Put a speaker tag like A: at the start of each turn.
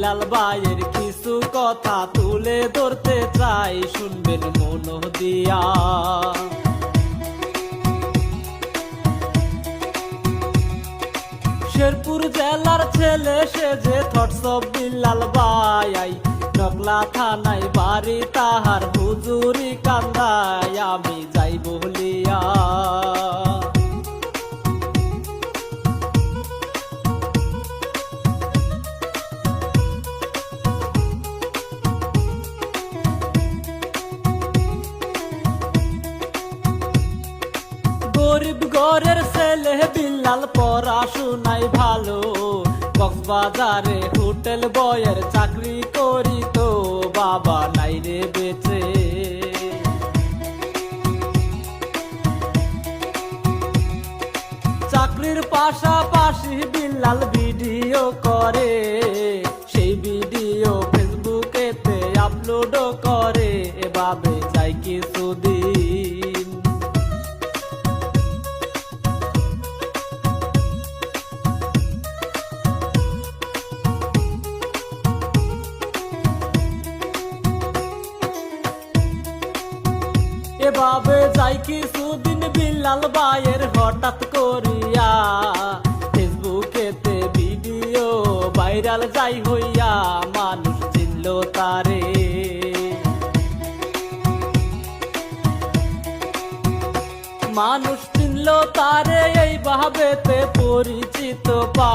A: বিল্লাল ভাইয়ের কিছু কথা তুলে ধরতে চাই, শুনবেন মন দিয়া। শেরপুর জেলার ছেলে সেজে থটস অফ বিল্লাল ভাই, নকলা থানায় বাড়ি তাহার, হুজুরি কান্দায় আমি যাই বলিয়া। গরিব ঘরের ছেলে বিল্লাল পড়াশুনায় ভালো, কক্সবাজারে হোটেল বয়ের চাকরি করিত, বাবা নাই রে বেঁচে। চাকরির পাশাপাশি বিল্লাল ভিডিও করে, সেই ভিডিও ফেসবুকেতে আপলোড করে, এভাবে যাই কিছুদিন। এভাবে যাই কিছুদিন বিল্লাল ভাইয়ের হঠাৎ করিয়া, ফেসবুকেতে ভিডিও ভাইরাল যাই হইয়া, মানুষ চিনল তারে। মানুষ চিনল তারে, এইভাবেতে পরিচিত পা।